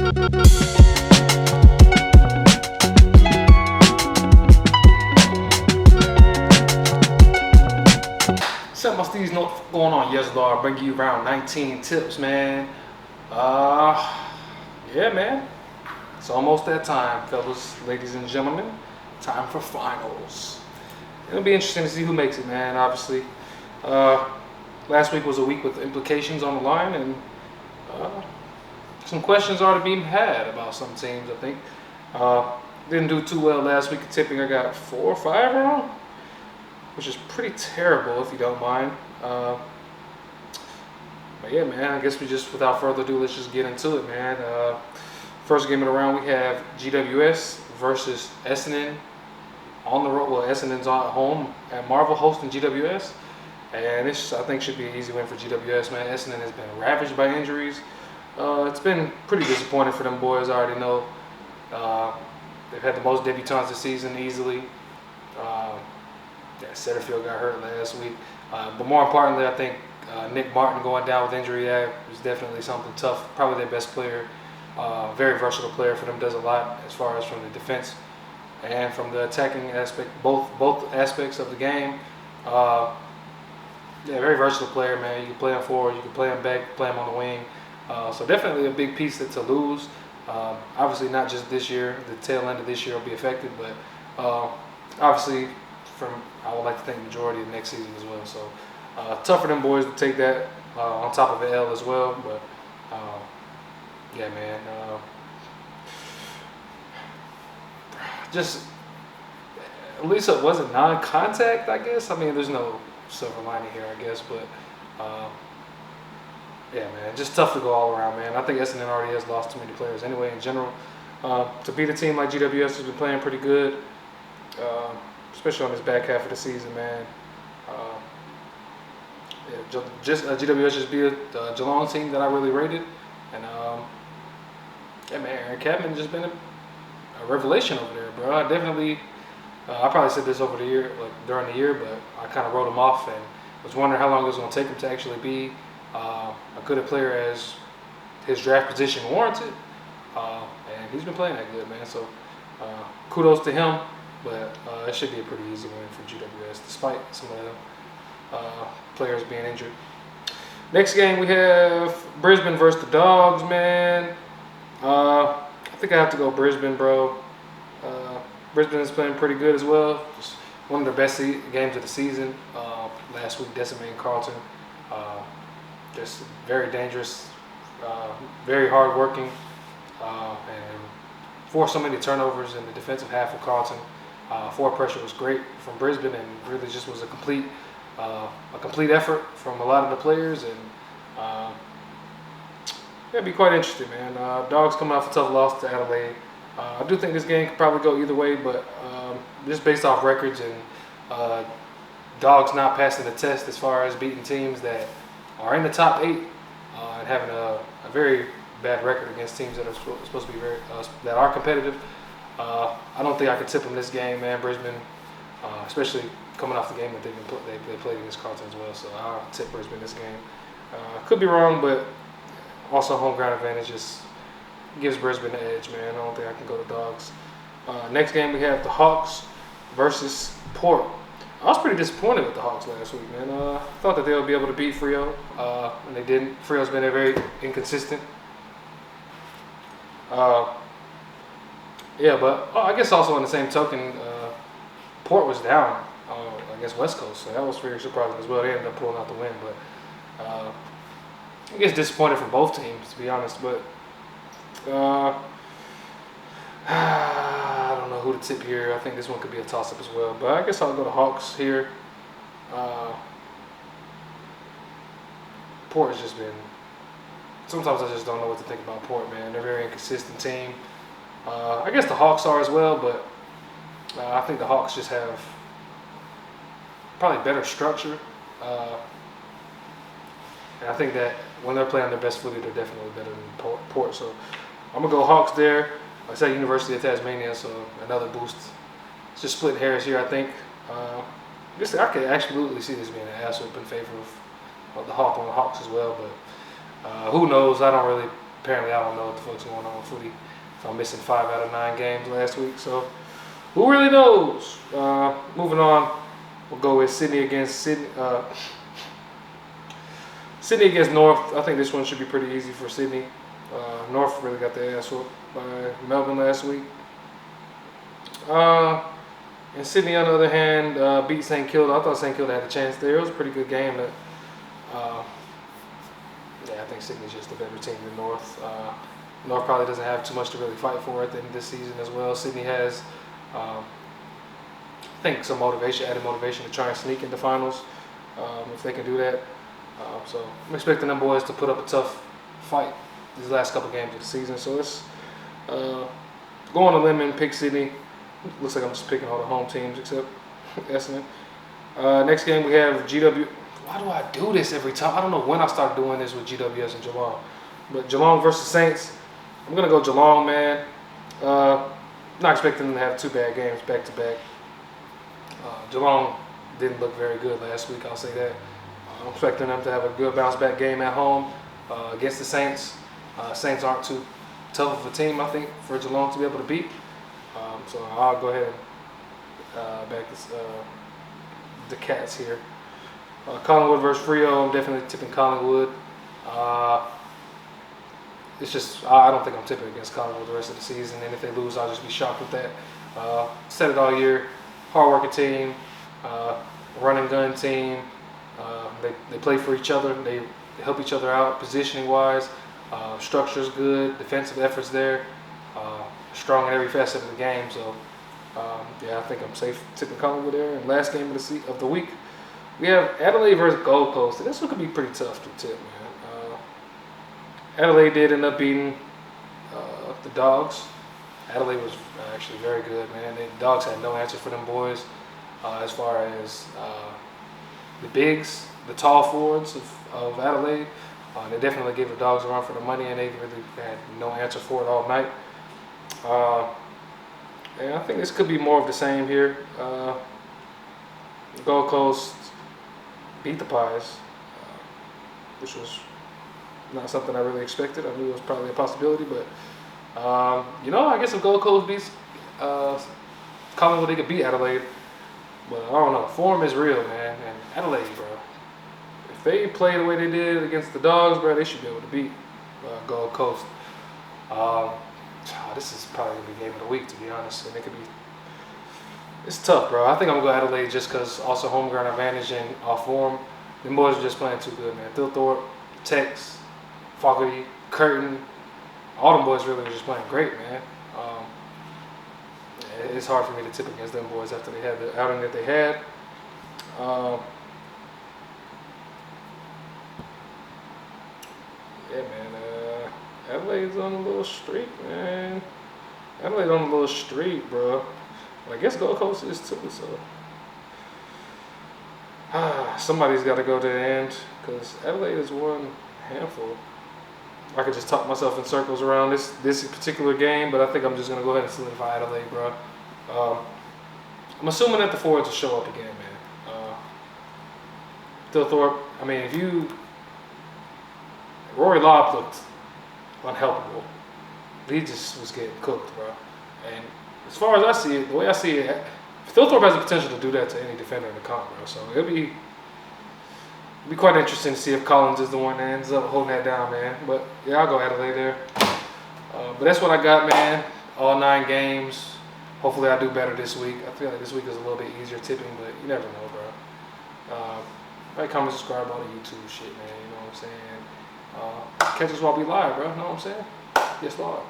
Set my STEEZ note going on. Yes, Lord, I bring you around 19 tips, man. Yeah, man. It's almost that time, fellas, ladies and gentlemen. Time for finals. It'll be interesting to see who makes it, man. Obviously, last week was a week with implications on the line, and some questions are to be had about some teams. I think didn't do too well last week at tipping. I got 4 or 5 wrong, which is pretty terrible if you don't mind. But yeah, man, I guess we just, without further ado, let's just get into it, man. First game of the round, we have GWS versus Essendon on the road. Well, Essendon's at home at Marvel hosting GWS. And this, I think, should be an easy win for GWS, man. Essendon has been ravaged by injuries. It's been pretty disappointing for them boys, I already know. They've had the most debutants this season easily. Setterfield got hurt last week. But more importantly, I think Nick Martin going down with injury is definitely something tough. Probably their best player. Very versatile player for them, does a lot as far as from the defense and from the attacking aspect, both aspects of the game. Very versatile player, man. You can play him forward, you can play him back, play him on the wing. So definitely a big piece to lose. Obviously not just this year. The tail end of this year will be affected, but obviously I would like to think majority of next season as well. So tough for them boys to take that on top of an L as well. But yeah, man. Just at least it wasn't non-contact, I guess. I mean, there's no silver lining here, I guess. But yeah, man, just tough to go all around, man. I think Essendon already has lost too many players anyway in general. To beat a team like GWS has been playing pretty good. Especially on this back half of the season, man. GWS just beat a Geelong team that I really rated, and yeah, man, Aaron Cadman just been a revelation over there, bro. I definitely, I probably said this over the year, like during the year, but I kind of wrote him off and was wondering how long it was going to take him to actually be a good player as his draft position warranted, and he's been playing that good, man. So kudos to him. But it should be a pretty easy win for GWS, despite some of the players being injured. Next game, we have Brisbane versus the Dogs, man. I think I have to go Brisbane, bro. Brisbane is playing pretty good as well. Just one of their best games of the season. Last week, decimating CARLTON. Just very dangerous, very hard-working, and forced so many turnovers in the defensive half of CARLTON. Forward pressure was great from Brisbane, and really just was a complete effort from a lot of the players, and yeah, it'd be quite interesting, man. Dogs coming off a tough loss to Adelaide. I do think this game could probably go either way, but just based off records and Dogs not passing the test as far as beating teams that are in the top 8 and having a very bad record against teams that are supposed to be that are competitive. I don't think I could tip them this game, man. Brisbane, especially coming off the game that they played against CARLTON as well. So I'll tip Brisbane this game. Could be wrong, but also home ground advantage just gives Brisbane the edge, man. I don't think I can go to Dogs. Next game, we have the Hawks versus Port. I was pretty disappointed with the Hawks last week, man. I thought that they would be able to beat Freo, and they didn't. Freo's been very inconsistent. Yeah, but I guess also on the same token, Port was down against West Coast, so that was very surprising as well. They ended up pulling out the win, but I guess disappointed from both teams, to be honest. But I don't know who to tip here. I think this one could be a toss-up as well, but I guess I'll go to Hawks here. Port has just been. Sometimes I just don't know what to think about Port, man. They're a very inconsistent team. I guess the Hawks are as well, but I think the Hawks just have probably better structure. And I think that when they're playing their best footy, they're definitely better than Port. So I'm going to go Hawks there. I said University of Tasmania, so another boost. It's just splitting hairs here, I think. I could absolutely see this being an ass whoop in favor of the Hawks as well, but who knows? I don't really apparently I don't know what the fuck's going on with footy. If I'm missing 5 out of 9 games last week, so who really knows? Moving on, we'll go with Sydney against Sydney against North. I think this one should be pretty easy for Sydney. North really got their ass whooped by Melbourne last week. And Sydney, on the other hand, beat St Kilda. I thought St Kilda had a chance there. It was a pretty good game. Yeah, I think Sydney's just a better team than North. North probably doesn't have too much to really fight for at the end of this season as well. Sydney has, I think, some motivation, added motivation to try and sneak into finals if they can do that. So I'm expecting them boys to put up a tough fight these last couple games of the season. So let's go on a limb and pick Sydney. Looks like I'm just picking all the home teams except Essendon. Next game we have GW. Why do I do this every time? I don't know when I started doing this with GWS and Geelong. But Geelong versus Saints. I'm going to go Geelong, man. Not expecting them to have 2 bad games back to back. Geelong didn't look very good last week, I'll say that. I'm expecting them to have a good bounce back game at home against the Saints. Saints aren't too tough of a team, I think, for Geelong to be able to beat. So I'll go ahead and back the Cats here. Collingwood versus Freo. I'm definitely tipping Collingwood. It's just I don't think I'm tipping against Collingwood the rest of the season, and if they lose, I'll just be shocked with that. Said it all year. Hard-working team, run and gun team. They play for each other. They help each other out positioning-wise. Structure's good. Defensive efforts there. Strong in every facet of the game. So yeah, I think I'm safe tipping Collingwood there. And last game of the week, we have Adelaide versus Gold Coast. And this one could be pretty tough to tip, man. Adelaide did end up beating the Dogs. Adelaide was actually very good, man. The Dogs had no answer for them boys as far as the bigs, the tall forwards of Adelaide. They definitely gave the Dogs a run for the money, and they really had no answer for it all night. And I think this could be more of the same here. Gold Coast beat the Pies, which was not something I really expected. I knew it was probably a possibility, but I guess if Gold Coast beats Collingwood, they could beat Adelaide. But I don't know. Form is real, man. And Adelaide, bro, if they play the way they did against the Dogs, bro, they should be able to beat Gold Coast. This is probably going to be game of the week, to be honest. And it's tough, bro. I think I'm going to go Adelaide just because also home ground advantage and off form. Them boys are just playing too good, man. Thilthorpe, Tex, Fogarty, Curtin, all them boys really were just playing great, man. It's hard for me to tip against them boys after they had the outing that they had. Yeah, man. Adelaide's on a little streak, man. Adelaide's on a little streak, bro. But I guess Gold Coast is too, so. Somebody's got to go to the end because Adelaide is one handful. I could just talk myself in circles around this particular game, but I think I'm just going to go ahead and solidify Adelaide, bro. I'm assuming that the forwards will show up again, man. Thilthorpe, I mean, Rory Lobb looked unhelpable. He just was getting cooked, bro. And as far as I see it, the way I see it, Thilthorpe has the potential to do that to any defender in the comp, bro. So it'll be quite interesting to see if Collins is the one that ends up holding that down, man. But yeah, I'll go Adelaide there. But that's what I got, man. All 9 games. Hopefully I do better this week. I feel like this week is a little bit easier tipping, but you never know, bro. Like, comment, subscribe on the YouTube shit, man. You know what I'm saying? Catch us while we live, bro. You know what I'm saying? Yes, Lord.